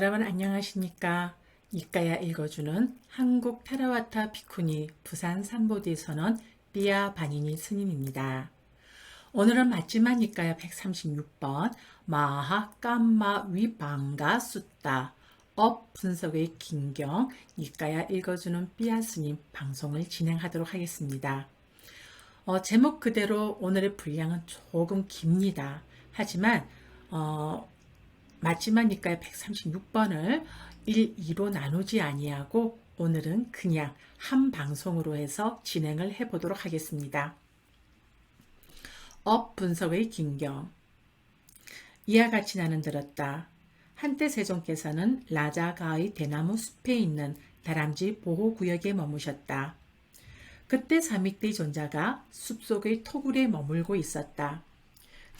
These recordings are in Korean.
여러분 안녕하십니까? 이까야 읽어주는 한국 테라와타 비쿠니 부산 삼보디 선원 삐아 바니니 스님입니다. 오늘은 맞지만 이까야 136번 마하 깜마 위방가 숫다 업 분석의 긴경 이까야 읽어주는 삐아 스님 방송을 진행하도록 하겠습니다. 제목 그대로 오늘의 분량은 조금 깁니다. 하지만 맞지만 이까야 136번을 1, 2로 나누지 아니하고 오늘은 그냥 한 방송으로 해서 진행을 해보도록 하겠습니다. 업 분석의 긴경 이와 같이 나는 들었다. 한때 세종께서는 라자가의 대나무 숲에 있는 다람쥐 보호구역에 머무셨다. 그때 사믹대 존자가 숲속의 토굴에 머물고 있었다.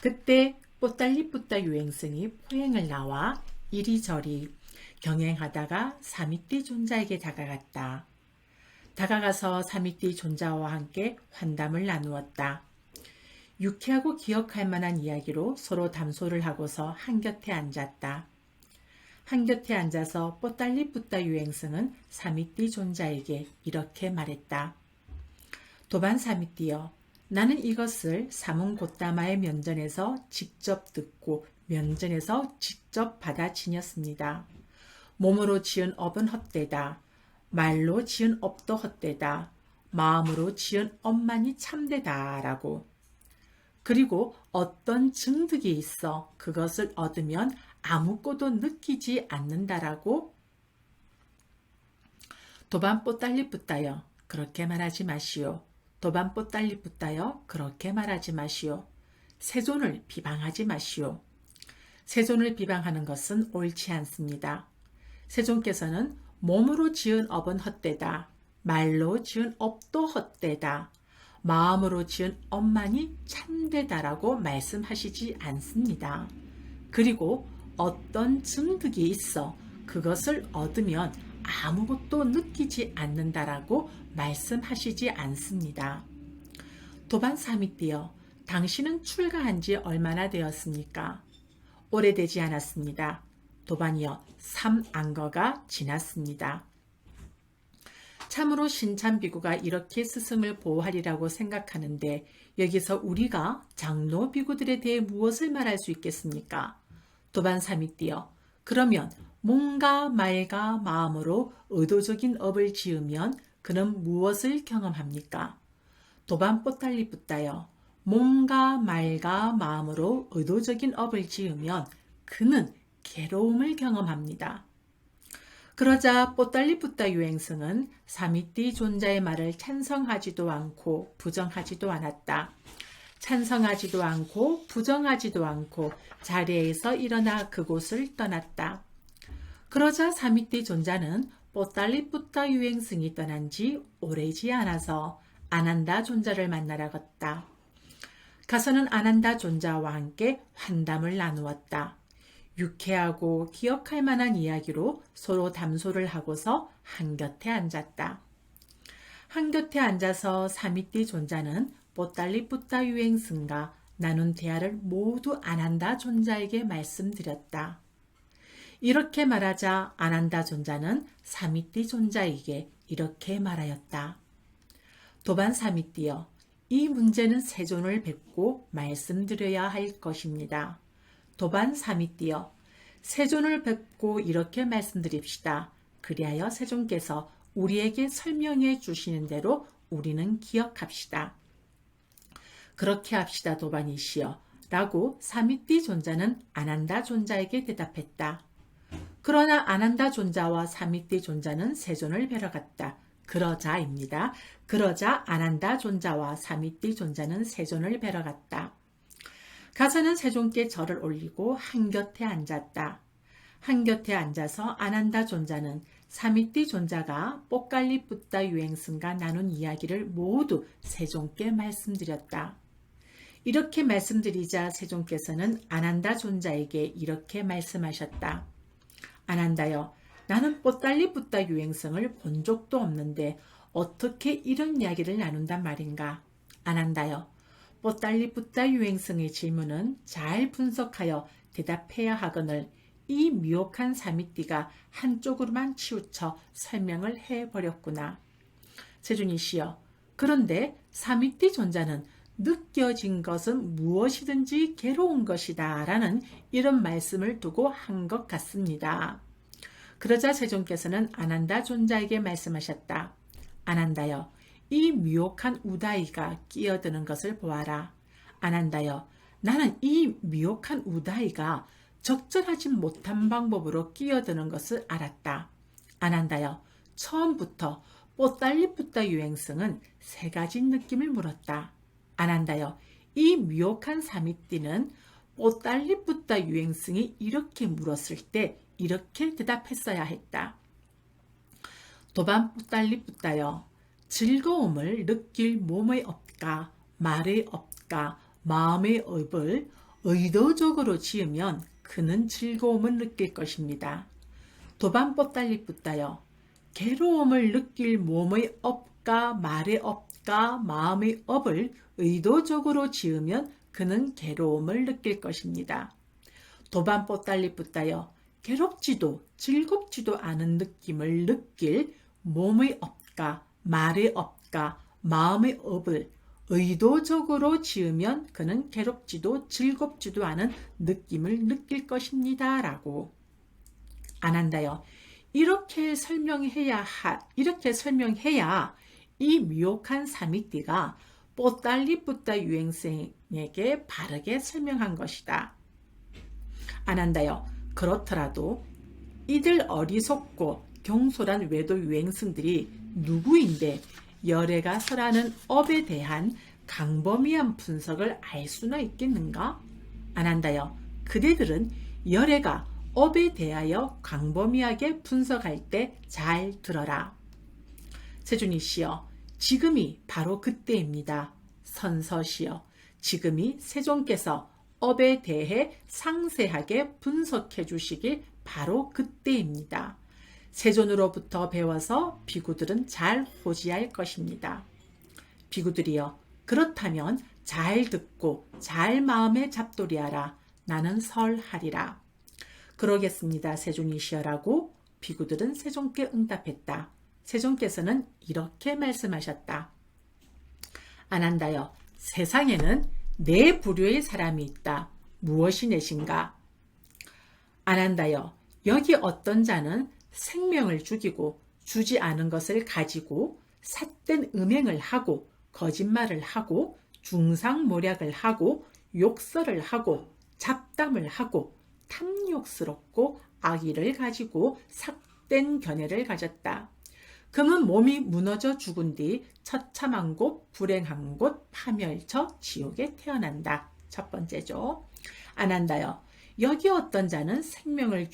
그때 뽀딸리뿌따 유행성이 포행을 나와 이리저리 경행하다가 사믹띠 존자에게 다가갔다. 다가가서 사믹띠 존자와 함께 환담을 나누었다. 유쾌하고 기억할 만한 이야기로 서로 담소를 하고서 한곁에 앉았다. 한곁에 앉아서 뽀딸리뿌따 유행성은 사믹띠 존자에게 이렇게 말했다. 도반 사믹띠여, 나는 이것을 사문고따마의 면전에서 직접 듣고 면전에서 직접 받아 지녔습니다. 몸으로 지은 업은 헛되다. 말로 지은 업도 헛되다. 마음으로 지은 업만이 참되다. 라고. 그리고 어떤 증득이 있어 그것을 얻으면 아무것도 느끼지 않는다라고. 도반 뽀딸리뿌따여, 그렇게 말하지 마시오. 도반 뽀딸리뿌따여, 그렇게 말하지 마시오. 세존을 비방하지 마시오. 세존을 비방하는 것은 옳지 않습니다. 세존께서는 몸으로 지은 업은 헛되다. 말로 지은 업도 헛되다. 마음으로 지은 업만이 참되다라고 말씀하시지 않습니다. 그리고 어떤 증득이 있어 그것을 얻으면 아무것도 느끼지 않는다라고 말씀하시지 않습니다. 도반 사믹띠여, 당신은 출가한 지 얼마나 되었습니까? 오래되지 않았습니다. 도반이여, 3안거가 지났습니다. 참으로 신참비구가 이렇게 스승을 보호하리라고 생각하는데 여기서 우리가 장로 비구들에 대해 무엇을 말할 수 있겠습니까? 도반 사믹띠여, 그러면 몸과 말과 마음으로 의도적인 업을 지으면 그는 무엇을 경험합니까? 도반 뽀딸리뿌따여, 몸과 말과 마음으로 의도적인 업을 지으면 그는 괴로움을 경험합니다. 그러자 뽀딸리뿌따 유행성은 사미띠 존자의 말을 찬성하지도 않고 부정하지도 않았다. 찬성하지도 않고 부정하지도 않고 자리에서 일어나 그곳을 떠났다. 그러자 사미띠 존자는 뽀딸리뿌따 유행성이 떠난 지 오래지 않아서 아난다 존자를 만나러 갔다. 가서는 아난다 존자와 함께 환담을 나누었다. 유쾌하고 기억할 만한 이야기로 서로 담소를 하고서 한곁에 앉았다. 한곁에 앉아서 사미띠 존자는 뽀딸리뿌따 유행성과 나눈 대화를 모두 아난다 존자에게 말씀드렸다. 이렇게 말하자 아난다 존자는 사미띠 존자에게 이렇게 말하였다. 도반 사미띠여, 이 문제는 세존을 뵙고 말씀드려야 할 것입니다. 도반 사미띠여, 세존을 뵙고 이렇게 말씀드립시다. 그리하여 세존께서 우리에게 설명해 주시는 대로 우리는 기억합시다. 그렇게 합시다 도반이시여 라고 사미띠 존자는 아난다 존자에게 대답했다. 그러나 아난다 존자와 사미띠 존자는 세존을 뵈러 갔다. 그러자입니다. 그러자 아난다 존자와 사미띠 존자는 세존을 뵈러 갔다. 가서는 세존께 절을 올리고 한곁에 앉았다. 한곁에 앉아서 아난다 존자는 사미띠 존자가 뽀깔리뿌따 유행성과 나눈 이야기를 모두 세존께 말씀드렸다. 이렇게 말씀드리자 세존께서는 아난다 존자에게 이렇게 말씀하셨다. 아난다여, 나는 뽀딸리뿌따 유행성을 본 적도 없는데 어떻게 이런 이야기를 나눈단 말인가? 아난다여, 뽀딸리뿌따 유행성의 질문은 잘 분석하여 대답해야 하거늘 이 미혹한 사미띠가 한쪽으로만 치우쳐 설명을 해버렸구나. 세준이시여, 그런데 사미띠 존자는 느껴진 것은 무엇이든지 괴로운 것이다 라는 이런 말씀을 두고 한 것 같습니다. 그러자 세존께서는 아난다 존자에게 말씀하셨다. 아난다여, 이 미혹한 우다이가 끼어드는 것을 보아라. 아난다여, 나는 이 미혹한 우다이가 적절하지 못한 방법으로 끼어드는 것을 알았다. 아난다여, 처음부터 뽀달리뿌따 유행성은 세 가지 느낌을 물었다. 아난다여, 이 미혹한 사미띠는 뽀달리뿌따 유행성이 이렇게 물었을 때 이렇게 대답했어야 했다. 도반 뽀달리뿌따여, 즐거움을 느낄 몸의 업과 말의 업과 마음의 업을 의도적으로 지으면 그는 즐거움을 느낄 것입니다. 도반 뽀달리뿌따여, 괴로움을 느낄 몸의 업과 말의 업과 마음의 업을 의도적으로 지으면 그는 괴로움을 느낄 것입니다. 도반 뽀달리뿌따여, 괴롭지도 즐겁지도 않은 느낌을 느낄 몸의 업과 말의 업과 마음의 업을 의도적으로 지으면 그는 괴롭지도 즐겁지도 않은 느낌을 느낄 것입니다. 라고. 아난다여, 이렇게 설명해야 이 미혹한 사미띠가 뽀달리뿌따 유행생에게 바르게 설명한 것이다. 아난다여, 그렇더라도 이들 어리석고 경솔한 외도 유행승들이 누구인데 열애가 설하는 업에 대한 강범위한 분석을 알 수나 있겠는가? 아난다여, 그대들은 열애가 업에 대하여 광범위하게 분석할 때 잘 들어라. 세존이시여, 지금이 바로 그때입니다. 선서시여, 지금이 세존께서 업에 대해 상세하게 분석해 주시길 바로 그때입니다. 세존으로부터 배워서 비구들은 잘 호지할 것입니다. 비구들이여, 그렇다면 잘 듣고 잘 마음에 잡돌이하라. 나는 설하리라. 그러겠습니다, 세존이시여라고 비구들은 세존께 응답했다. 세존께서는 이렇게 말씀하셨다. 아난다여, 세상에는 네 부류의 사람이 있다. 무엇이 넷인가? 아난다여, 여기 어떤 자는 생명을 죽이고 주지 않은 것을 가지고 삿된 음행을 하고 거짓말을 하고 중상모략을 하고 욕설을 하고 잡담을 하고 탐욕스럽고 악의를 가지고 삭된 견해를 가졌다. 그는 몸이 무너져 죽은 뒤 처참한 곳, 불행한 곳, 파멸처 지옥에 태어난다. 첫 번째죠. 아난다여, 여기 어떤 자는 생명을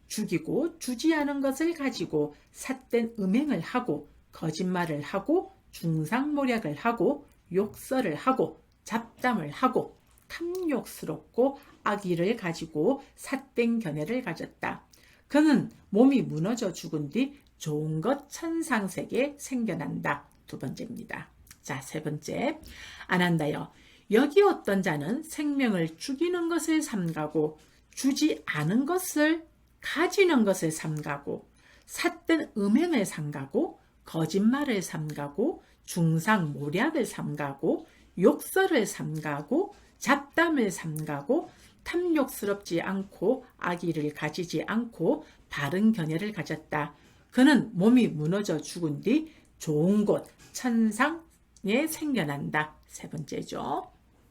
죽이고 주지 않은 것을 가지고 삿된 음행을 하고 거짓말을 하고 중상모략을 하고 욕설을 하고 잡담을 하고 탐욕스럽고 악의를 가지고 삿된 견해를 가졌다. 그는 몸이 무너져 죽은 뒤 좋은 것 천상세계에 생겨난다. 두 번째입니다. 자, 세 번째. 아난다여, 여기 어떤 자는 생명을 죽이는 것을 삼가고 주지 않은 것을 가지는 것을 삼가고 삿된 음행을 삼가고 거짓말을 삼가고 중상모략을 삼가고 욕설을 삼가고 잡담을 삼가고 탐욕스럽지 않고 악의를 가지지 않고 바른 견해를 가졌다. 그는 몸이 무너져 죽은 뒤 좋은 곳 천상에 생겨난다. 세 번째죠.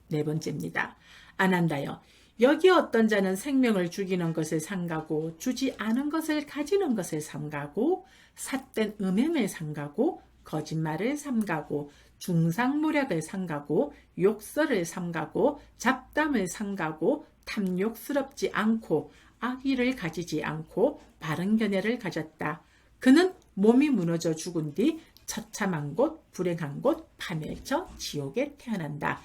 네 번째입니다. 아난다여, 여기 어떤 자는 생명을 죽이는 것을 삼가고 주지 않은 것을 가지는 것을 삼가고 삿된 음행을 삼가고 거짓말을 삼가고 중상모략을 삼가고 욕설을 삼가고 잡담을 삼가고 탐욕스럽지 않고 악의를 가지지 않고 바른 견해를 가졌다. 그는 몸이 무너져 죽은 뒤 처참한 곳, 불행한 곳, 파멸처 지옥에 태어난다.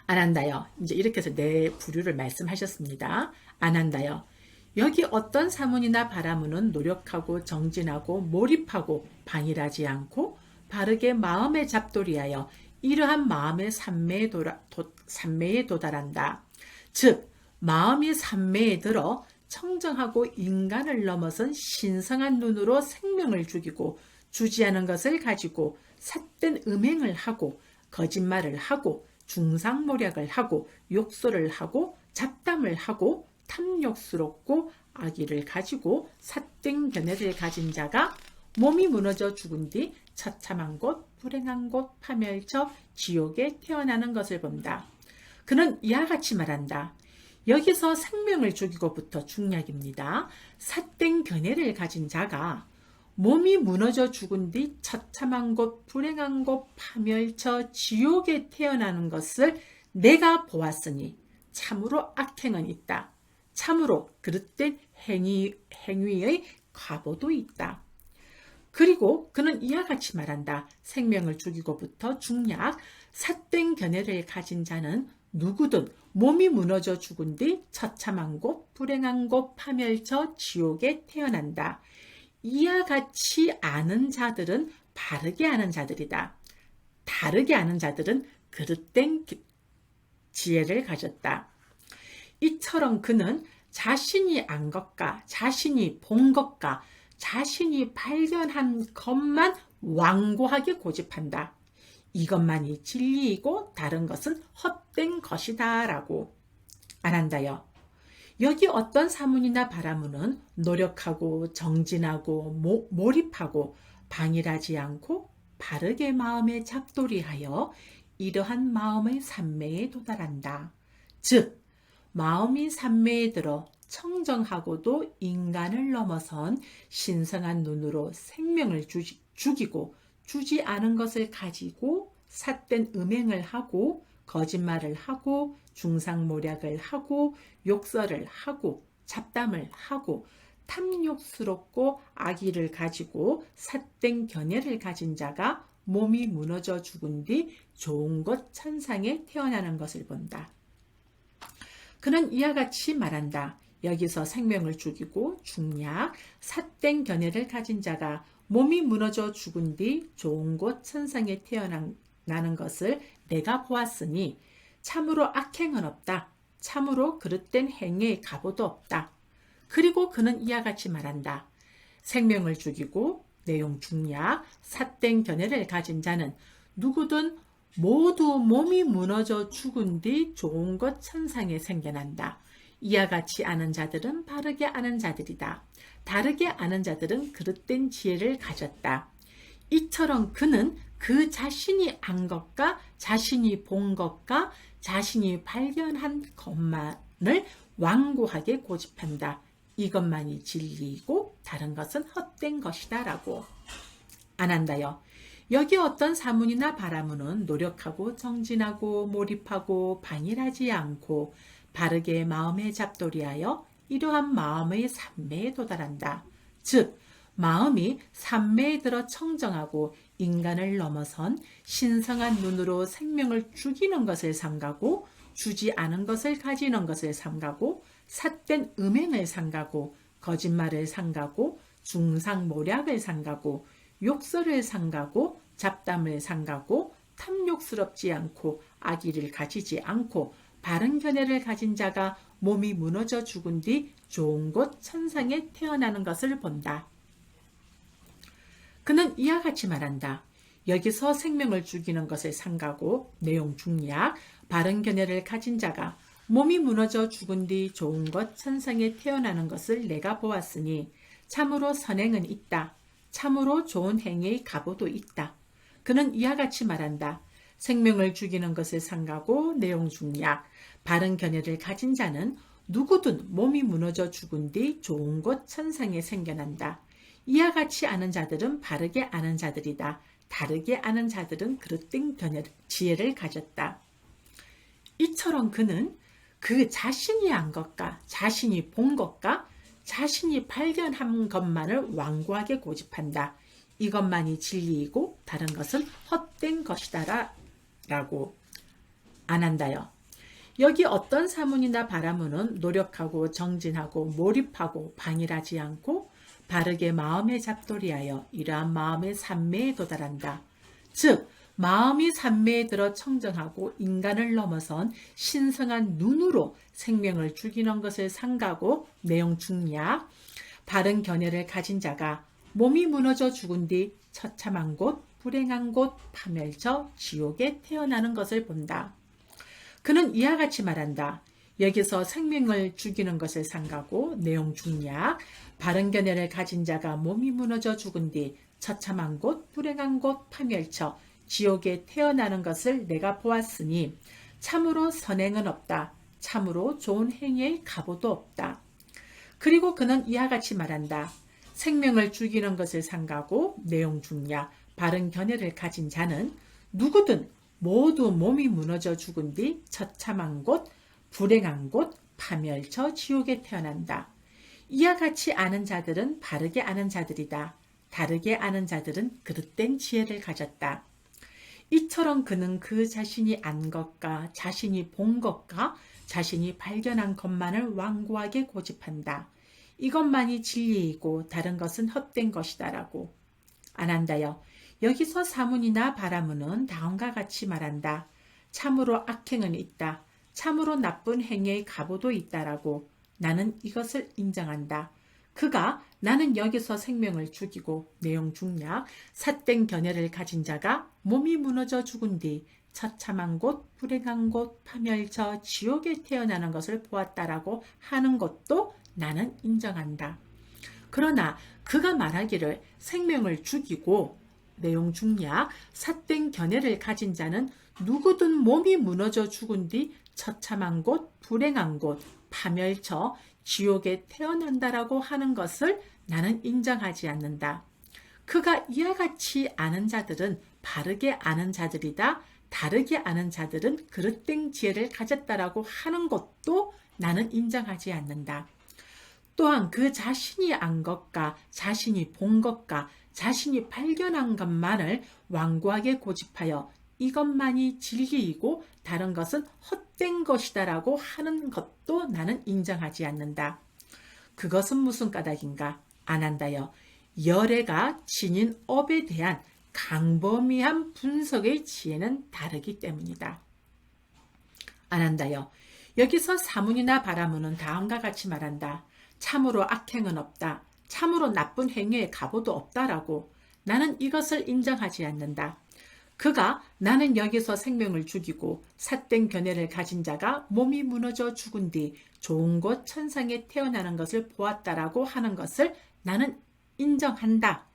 아난다여, 이제 이렇게 해서 네 부류를 말씀하셨습니다. 아난다여, 여기 어떤 사문이나 바라문은 노력하고 정진하고 몰입하고 방일하지 않고 바르게 마음에 잡돌이하여 이러한 마음의 산매에 도달한다. 즉 마음이 산매에 들어 청정하고 인간을 넘어선 신성한 눈으로 생명을 죽이고 주지 않은 것을 가지고 삿된 음행을 하고 거짓말을 하고 중상모략을 하고 욕설을 하고 잡담을 하고 탐욕스럽고 악의를 가지고 삿된 견해를 가진 자가 몸이 무너져 죽은 뒤 처참한 곳, 불행한 곳, 파멸처, 지옥에 태어나는 것을 본다. 그는 이와 같이 말한다. 여기서 생명을 죽이고부터 중략입니다. 삿된 견해를 가진 자가 몸이 무너져 죽은 뒤 처참한 곳, 불행한 곳, 파멸처, 지옥에 태어나는 것을 내가 보았으니 참으로 악행은 있다. 참으로 그릇된 행위의 과보도 있다. 그리고 그는 이와 같이 말한다. 생명을 죽이고부터 중략, 삿된 견해를 가진 자는 누구든 몸이 무너져 죽은 뒤 처참한 곳, 불행한 곳, 파멸처, 지옥에 태어난다. 이와 같이 아는 자들은 바르게 아는 자들이다. 다르게 아는 자들은 그릇된 지혜를 가졌다. 이처럼 그는 자신이 안 것과 자신이 본 것과 자신이 발견한 것만 완고하게 고집한다. 이것만이 진리이고 다른 것은 헛된 것이다 라고 안 한다요. 여기 어떤 사문이나 바라문은 노력하고 정진하고 몰입하고 방일하지 않고 바르게 마음에 잡돌이하여 이러한 마음의 산매에 도달한다. 즉 마음이 산매에 들어 청정하고도 인간을 넘어선 신성한 눈으로 생명을 죽이고 주지 않은 것을 가지고 삿된 음행을 하고 거짓말을 하고 중상모략을 하고 욕설을 하고 잡담을 하고 탐욕스럽고 악의를 가지고 삿된 견해를 가진 자가 몸이 무너져 죽은 뒤 좋은 곳 천상에 태어나는 것을 본다. 그는 이와 같이 말한다. 여기서 생명을 죽이고 중략, 삿된 견해를 가진 자가 몸이 무너져 죽은 뒤 좋은 곳 천상에 태어나는 것을 내가 보았으니 참으로 악행은 없다. 참으로 그릇된 행위의 가보도 없다. 그리고 그는 이와 같이 말한다. 생명을 죽이고 내용 중략, 삿된 견해를 가진 자는 누구든 모두 몸이 무너져 죽은 뒤 좋은 것 천상에 생겨난다. 이와 같이 아는 자들은 바르게 아는 자들이다. 다르게 아는 자들은 그릇된 지혜를 가졌다. 이처럼 그는 그 자신이 안 것과 자신이 본 것과 자신이 발견한 것만을 완고하게 고집한다. 이것만이 진리이고 다른 것은 헛된 것이다 라고 안 한다요. 여기 어떤 사문이나 바라문은 노력하고 정진하고 몰입하고 방일하지 않고 바르게 마음에 잡돌이하여 이러한 마음의 산매에 도달한다. 즉 마음이 산매에 들어 청정하고 인간을 넘어선 신성한 눈으로 생명을 죽이는 것을 삼가고 주지 않은 것을 가지는 것을 삼가고 삿된 음행을 삼가고 거짓말을 삼가고 중상모략을 삼가고 욕설을 삼가고 잡담을 삼가고 탐욕스럽지 않고 악의를 가지지 않고 바른 견해를 가진 자가 몸이 무너져 죽은 뒤 좋은 곳 천상에 태어나는 것을 본다. 그는 이와 같이 말한다. 여기서 생명을 죽이는 것을 삼가고 내용 중략, 바른 견해를 가진 자가 몸이 무너져 죽은 뒤 좋은 곳 천상에 태어나는 것을 내가 보았으니 참으로 선행은 있다. 참으로 좋은 행위의 가보도 있다. 그는 이와 같이 말한다. 생명을 죽이는 것을 삼가고 내용 중략, 바른 견해를 가진 자는 누구든 몸이 무너져 죽은 뒤 좋은 곳 천상에 생겨난다. 이와 같이 아는 자들은 바르게 아는 자들이다. 다르게 아는 자들은 그릇된 지혜를 가졌다. 이처럼 그는 그 자신이 안 것과 자신이 본 것과 자신이 발견한 것만을 완고하게 고집한다. 이것만이 진리이고 다른 것은 헛된 것이다 라고 안 한다요. 여기 어떤 사문이나 바라문은 노력하고 정진하고 몰입하고 방일하지 않고 바르게 마음에 잡돌이하여 이러한 마음의 산매에 도달한다. 즉 마음이 산매에 들어 청정하고 인간을 넘어선 신성한 눈으로 생명을 죽이는 것을 상가고 내용 중략 바른 견해를 가진 자가 몸이 무너져 죽은 뒤 처참한 곳 불행한 곳 파멸쳐 지옥에 태어나는 것을 본다. 그는 이와 같이 말한다. 여기서 생명을 죽이는 것을 상가고 내용 중략 바른 견해를 가진 자가 몸이 무너져 죽은 뒤 처참한 곳 불행한 곳 파멸쳐 지옥에 태어나는 것을 내가 보았으니 참으로 선행은 없다. 참으로 좋은 행위의 가보도 없다. 그리고 그는 이와 같이 말한다. 생명을 죽이는 것을 상가고 내용 중략 바른 견해를 가진 자는 누구든 모두 몸이 무너져 죽은 뒤 처참한 곳 불행한 곳 파멸쳐 지옥에 태어난다. 이와 같이 아는 자들은 바르게 아는 자들이다. 다르게 아는 자들은 그릇된 지혜를 가졌다. 이처럼 그는 그 자신이 안 것과 자신이 본 것과 자신이 발견한 것만을 완고하게 고집한다. 이것만이 진리이고 다른 것은 헛된 것이다라고. 안한다여 여기서 사문이나 바라문은 다음과 같이 말한다. 참으로 악행은 있다. 참으로 나쁜 행위의 가보도 있다라고. 나는 이것을 인정한다. 그가 나는 여기서 생명을 죽이고 내용 중략 삿된 견해를 가진 자가 몸이 무너져 죽은 뒤 처참한 곳 불행한 곳 파멸쳐 지옥에 태어나는 것을 보았다라고 하는 것도 나는 인정한다. 그러나 그가 말하기를 생명을 죽이고 내용 중략 삿된 견해를 가진 자는 누구든 몸이 무너져 죽은 뒤 처참한 곳 불행한 곳 파멸쳐 지옥에 태어난다라고 하는 것을 나는 인정하지 않는다. 그가 이와 같이 아는 자들은 바르게 아는 자들이다. 다르게 아는 자들은 그릇된 지혜를 가졌다라고 하는 것도 나는 인정하지 않는다. 또한 그 자신이 안 것과 자신이 본 것과 자신이 발견한 것만을 완고하게 고집하여 이것만이 진리이고 다른 것은 헛된 것이다라고 하는 것도 나는 인정하지 않는다. 그것은 무슨 까닭인가? 안한다여 열애가 지닌 업에 대한 강범위한 분석의 지혜는 다르기 때문이다. 안한다여 여기서 사문이나 바라문은 다음과 같이 말한다. 참으로 악행은 없다. 참으로 나쁜 행위의 가보도 없다라고. 나는 이것을 인정하지 않는다. 그가 나는 여기서 생명을 죽이고 삿된 견해를 가진 자가 몸이 무너져 죽은 뒤 좋은 곳 천상에 태어나는 것을 보았다라고 하는 것을 나는 인정한다.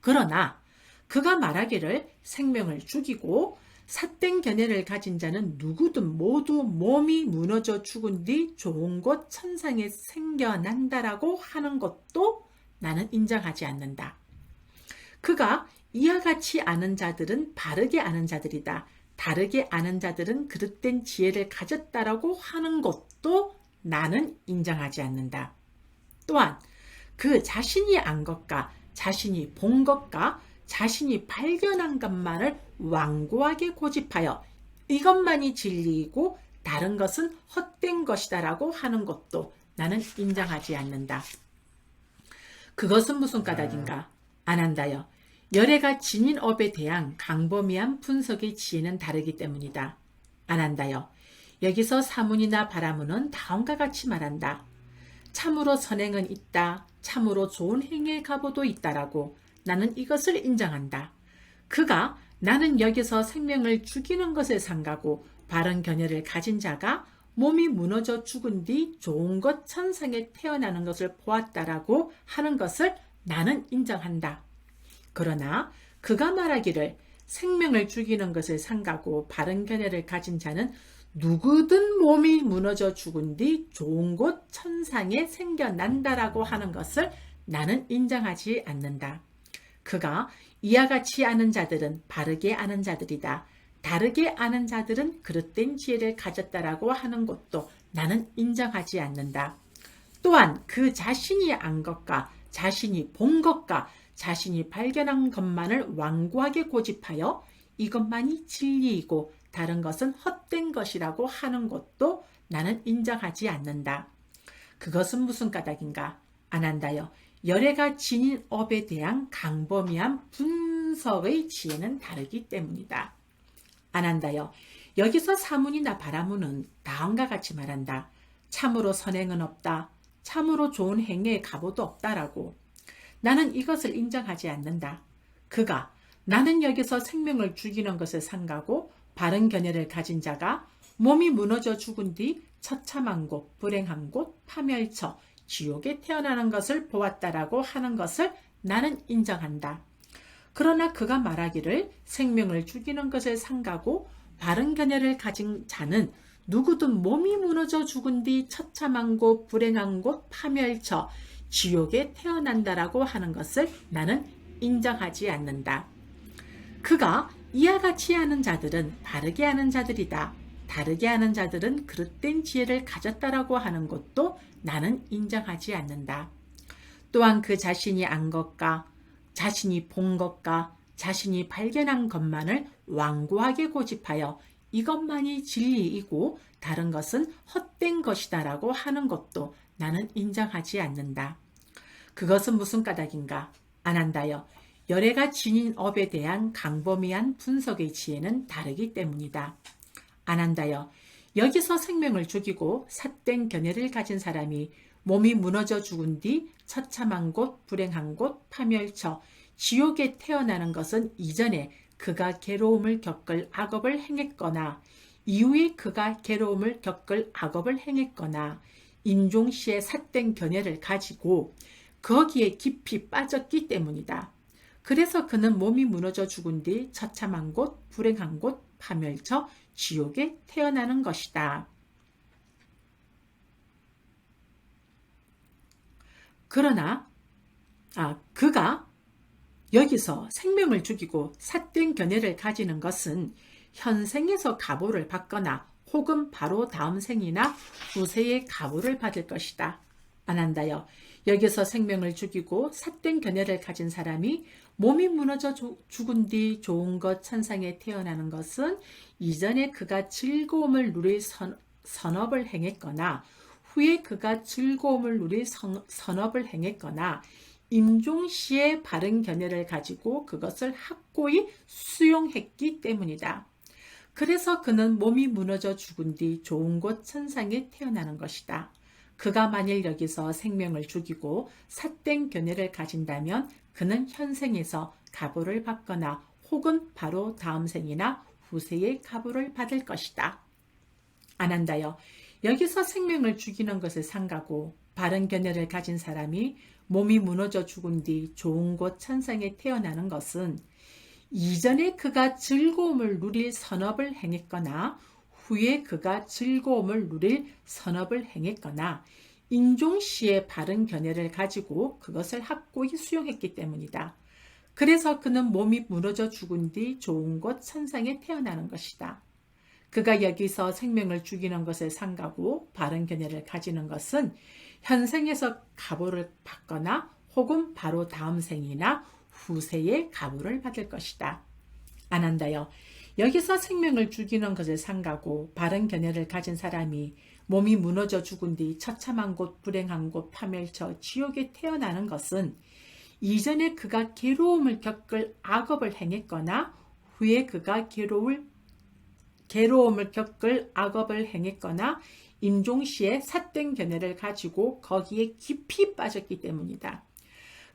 그러나 그가 말하기를 생명을 죽이고 삿된 견해를 가진 자는 누구든 모두 몸이 무너져 죽은 뒤 좋은 곳 천상에 생겨난다라고 하는 것도 나는 인정하지 않는다. 그가 이와 같이 아는 자들은 바르게 아는 자들이다. 다르게 아는 자들은 그릇된 지혜를 가졌다라고 하는 것도 나는 인정하지 않는다. 또한 그 자신이 안 것과 자신이 본 것과 자신이 발견한 것만을 완고하게 고집하여 이것만이 진리이고 다른 것은 헛된 것이다라고 하는 것도 나는 인정하지 않는다. 그것은 무슨 까닭인가? 안한다여 열애가 지닌 업에 대한 강범위한 분석의 지혜는 다르기 때문이다. 안한다여 여기서 사문이나 바라문은 다음과 같이 말한다. 참으로 선행은 있다. 참으로 좋은 행위의 가보도 있다라고. 나는 이것을 인정한다. 그가 나는 여기서 생명을 죽이는 것을 상가고 바른 견해를 가진 자가 몸이 무너져 죽은 뒤 좋은 것 천상에 태어나는 것을 보았다라고 하는 것을 나는 인정한다. 그러나 그가 말하기를 생명을 죽이는 것을 상가고 바른 견해를 가진 자는 누구든 몸이 무너져 죽은 뒤 좋은 곳 천상에 생겨난다라고 하는 것을 나는 인정하지 않는다. 그가 이와 같이 아는 자들은 바르게 아는 자들이다. 다르게 아는 자들은 그릇된 지혜를 가졌다라고 하는 것도 나는 인정하지 않는다. 또한 그 자신이 안 것과 자신이 본 것과 자신이 발견한 것만을 완고하게 고집하여 이것만이 진리이고 다른 것은 헛된 것이라고 하는 것도 나는 인정하지 않는다. 그것은 무슨 까닭인가? 안한다여 열애가 지닌 업에 대한 강범위한 분석의 지혜는 다르기 때문이다. 안한다여. 여기서 사문이나 바라문은 다음과 같이 말한다. 참으로 선행은 없다. 참으로 좋은 행위의 갑오도 없다라고. 나는 이것을 인정하지 않는다. 그가 나는 여기서 생명을 죽이는 것을 삼가고 바른 견해를 가진 자가 몸이 무너져 죽은 뒤 처참한 곳, 불행한 곳, 파멸처, 지옥에 태어나는 것을 보았다라고 하는 것을 나는 인정한다. 그러나 그가 말하기를 생명을 죽이는 것을 삼가고 바른 견해를 가진 자는 누구든 몸이 무너져 죽은 뒤 처참한 곳, 불행한 곳, 파멸처, 지옥에 태어난다라고 하는 것을 나는 인정하지 않는다. 그가 이와 같이 하는 자들은 바르게 하는 자들이다. 다르게 하는 자들은 그릇된 지혜를 가졌다라고 하는 것도 나는 인정하지 않는다. 또한 그 자신이 안 것과 자신이 본 것과 자신이 발견한 것만을 완고하게 고집하여 이것만이 진리이고 다른 것은 헛된 것이다라고 하는 것도 나는 인정하지 않는다. 그것은 무슨 까닭인가? 안한다여. 열애가 지닌 업에 대한 강범위한 분석의 지혜는 다르기 때문이다. 안한다여. 여기서 생명을 죽이고 삿된 견해를 가진 사람이 몸이 무너져 죽은 뒤 처참한 곳, 불행한 곳, 파멸처, 지옥에 태어나는 것은 이전에 그가 괴로움을 겪을 악업을 행했거나 이후에 그가 괴로움을 겪을 악업을 행했거나 임종시의 삿된 견해를 가지고 거기에 깊이 빠졌기 때문이다. 그래서 그는 몸이 무너져 죽은 뒤 처참한 곳, 불행한 곳, 파멸처, 지옥에 태어나는 것이다. 그러나 그가 여기서 생명을 죽이고 삿된 견해를 가지는 것은 현생에서 갑오를 받거나 혹은 바로 다음 생이나 후세의 갑오를 받을 것이다. 안한다여. 여기서 생명을 죽이고 삿된 견해를 가진 사람이 몸이 무너져 죽은 뒤 좋은 것 천상에 태어나는 것은 이전에 그가 즐거움을 누릴 선업을 행했거나 후에 그가 즐거움을 누릴 선업을 행했거나 임종시의 바른 견해를 가지고 그것을 확고히 수용했기 때문이다. 그래서 그는 몸이 무너져 죽은 뒤 좋은 곳 천상에 태어나는 것이다. 그가 만일 여기서 생명을 죽이고 삿된 견해를 가진다면 그는 현생에서 갑오를 받거나 혹은 바로 다음 생이나 후세의 갑오를 받을 것이다. 안한다여. 여기서 생명을 죽이는 것을 삼가고 바른 견해를 가진 사람이 몸이 무너져 죽은 뒤 좋은 곳 천상에 태어나는 것은 이전에 그가 즐거움을 누릴 선업을 행했거나 후에 그가 즐거움을 누릴 선업을 행했거나 임종시의 바른 견해를 가지고 그것을 확고히 수용했기 때문이다. 그래서 그는 몸이 무너져 죽은 뒤 좋은 곳 천상에 태어나는 것이다. 그가 여기서 생명을 죽이는 것을 삼가고 바른 견해를 가지는 것은 현생에서 갑오를 받거나 혹은 바로 다음 생이나 후세의 갑오를 받을 것이다. 안한다여. 여기서 생명을 죽이는 것을 삼가고 바른 견해를 가진 사람이 몸이 무너져 죽은 뒤 처참한 곳, 불행한 곳, 파멸처, 지옥에 태어나는 것은 이전에 그가 괴로움을 겪을 악업을 행했거나 후에 그가 괴로움을 겪을 악업을 행했거나 임종시에 삿된 견해를 가지고 거기에 깊이 빠졌기 때문이다.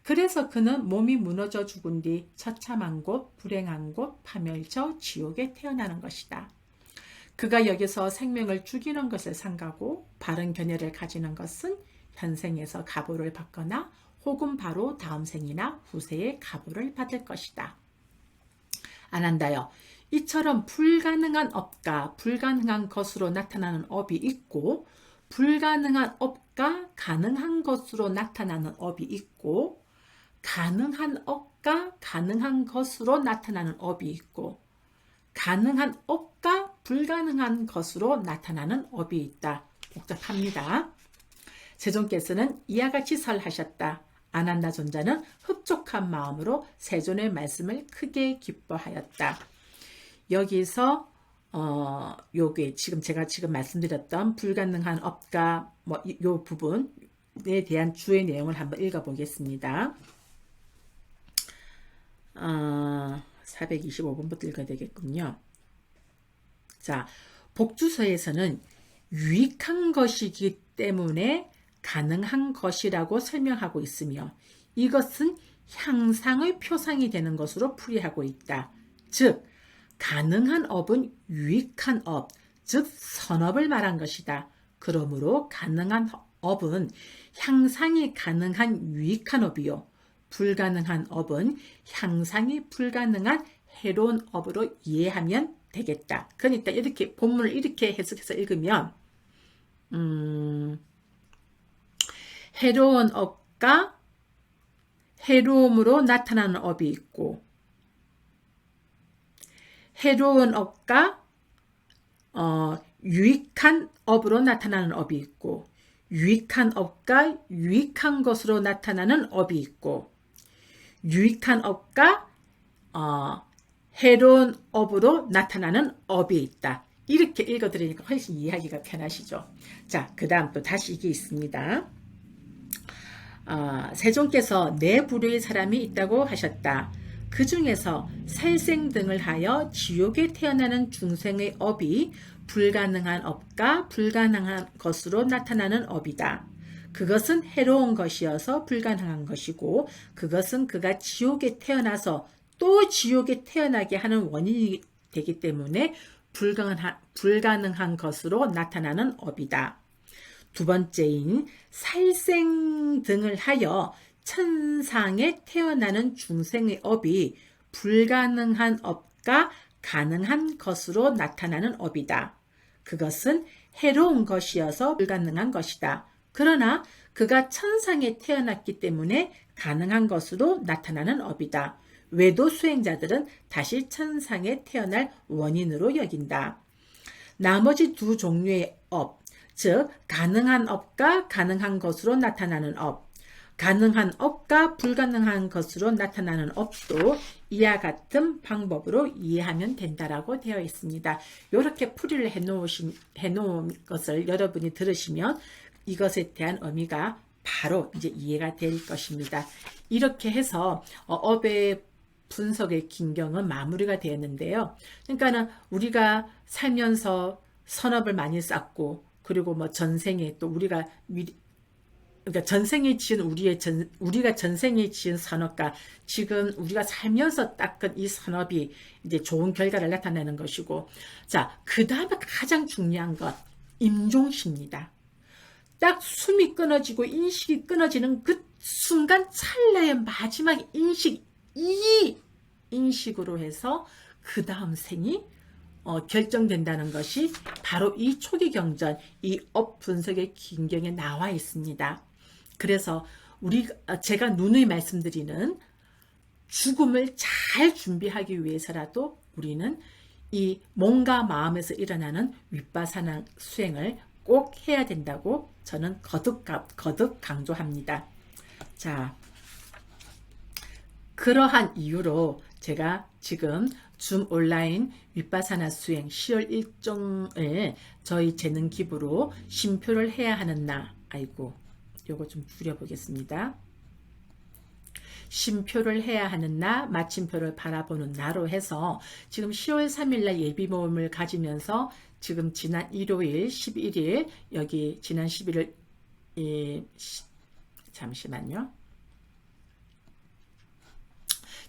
그래서 그는 몸이 무너져 죽은 뒤 처참한 곳, 불행한 곳, 파멸처, 지옥에 태어나는 것이다. 그가 여기서 생명을 죽이는 것을 삼가고 바른 견해를 가지는 것은 현생에서 갑오를 받거나 혹은 바로 다음 생이나 후세의 갑오를 받을 것이다. 안한다여. 이처럼 불가능한 업과 불가능한 것으로 나타나는 업이 있고 불가능한 업과 가능한 것으로 나타나는 업이 있고 가능한 업과 가능한 것으로 나타나는 업이 있고 가능한 업과 불가능한 것으로 나타나는 업이 있다. 복잡합니다. 세존께서는 이와 같이 설하셨다. 안한다 존자는 흡족한 마음으로 세존의 말씀을 크게 기뻐하였다. 여기서 요게 제가 지금 말씀드렸던 불가능한 업과 요 부분에 대한 주의 내용을 한번 읽어보겠습니다. 425번부터 읽어야 되겠군요. 자, 복주서에서는 유익한 것이기 때문에 가능한 것이라고 설명하고 있으며 이것은 향상의 표상이 되는 것으로 풀이하고 있다. 즉, 가능한 업은 유익한 업, 즉 선업을 말한 것이다. 그러므로 가능한 업은 향상이 가능한 유익한 업이요. 불가능한 업은 향상이 불가능한 해로운 업으로 이해하면 되겠다. 그러니까 이렇게 본문을 이렇게 해석해서 읽으면 해로운 업과 해로움으로 나타나는 업이 있고 해로운 업과 유익한 업으로 나타나는 업이 있고 유익한 업과 유익한 것으로 나타나는 업이 있고 유익한 업과 해로운 업으로 나타나는 업이 있다. 이렇게 읽어드리니까 훨씬 이해하기가 편하시죠. 자, 그 다음 또 다시 이게 있습니다. 세종께서 네 부류의 사람이 있다고 하셨다. 그 중에서 살생 등을 하여 지옥에 태어나는 중생의 업이 불가능한 업과 불가능한 것으로 나타나는 업이다. 그것은 해로운 것이어서 불가능한 것이고 그것은 그가 지옥에 태어나서 또 지옥에 태어나게 하는 원인이 되기 때문에 불가능한 것으로 나타나는 업이다. 두 번째인 살생 등을 하여 천상에 태어나는 중생의 업이 불가능한 업과 가능한 것으로 나타나는 업이다. 그것은 해로운 것이어서 불가능한 것이다. 그러나 그가 천상에 태어났기 때문에 가능한 것으로 나타나는 업이다. 외도 수행자들은 다시 천상에 태어날 원인으로 여긴다. 나머지 두 종류의 업, 즉 가능한 업과 가능한 것으로 나타나는 업, 가능한 업과 불가능한 것으로 나타나는 업도 이와 같은 방법으로 이해하면 된다라고 되어 있습니다. 이렇게 풀이를 해놓은 것을 여러분이 들으시면 이것에 대한 의미가 바로 이제 이해가 될 것입니다. 이렇게 해서 업의 분석의 긴경은 마무리가 되었는데요. 그러니까는 우리가 살면서 선업을 많이 쌓고 그리고 뭐 전생에 또 그러니까 전생에 지은 우리가 전생에 지은 선업과 지금 우리가 살면서 닦은 이 선업이 이제 좋은 결과를 나타내는 것이고, 자, 그 다음에 가장 중요한 것, 임종시입니다. 딱 숨이 끊어지고 인식이 끊어지는 그 순간 찰나의 마지막 인식, 이 인식으로 해서 그 다음 생이 결정된다는 것이 바로 이 초기경전, 이 업 분석의 긴경에 나와 있습니다. 그래서 제가 누누이 말씀드리는 죽음을 잘 준비하기 위해서라도 우리는 이 몸과 마음에서 일어나는 윗바사나 수행을 꼭 해야 된다고 저는 거듭 강조합니다. 자, 그러한 이유로 제가 지금 줌 온라인 윗바사나 수행 10월 일정을 저희 재능 기부로 심표를 해야 하는 나, 아이고 요거 좀 줄여보겠습니다. 심표를 해야 하는 나, 마침표를 바라보는 나로 해서 지금 10월 3일날 예비 모임을 가지면서 지금 지난 일요일 11일 여기 지난 11일 잠시만요.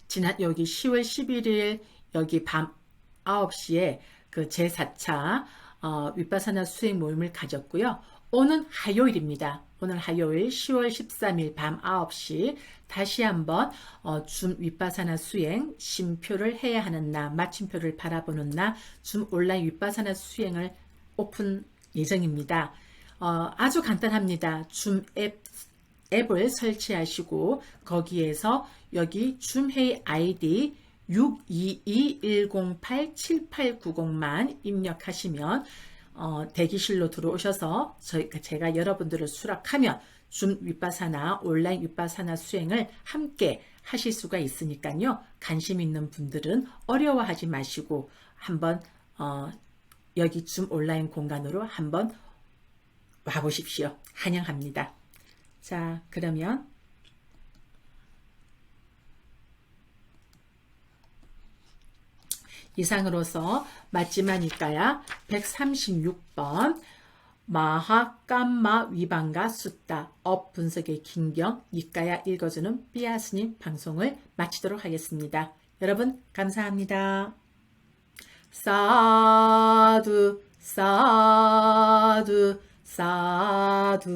지난 여기 10월 11일 여기 밤 9시에 그 제4차 윗바사나 수행 모임을 가졌고요. 오늘 화요일입니다. 오늘 화요일 10월 13일 밤 9시 다시 한번 줌 윗바사나 수행 심표를 해야 하는 나, 마침표를 바라보는 나, 줌 온라인 윗바사나 수행을 오픈 예정입니다. 아주 간단합니다. 줌 앱을 설치하시고 거기에서 여기 줌회의 아이디 622-108-7890만 입력하시면 대기실로 들어오셔서 제가 여러분들을 수락하면 줌 윗바사나 온라인 윗바사나 수행을 함께 하실 수가 있으니까요. 관심 있는 분들은 어려워하지 마시고 한번 여기 줌 온라인 공간으로 한번 와보십시오. 환영합니다. 자, 그러면 이상으로서 맞지마 니까야 136번 마하깜마 위반가 숫다 업 분석의 긴경 니까야 읽어주는 삐아스님 방송을 마치도록 하겠습니다. 여러분 감사합니다. 사두 사두 사두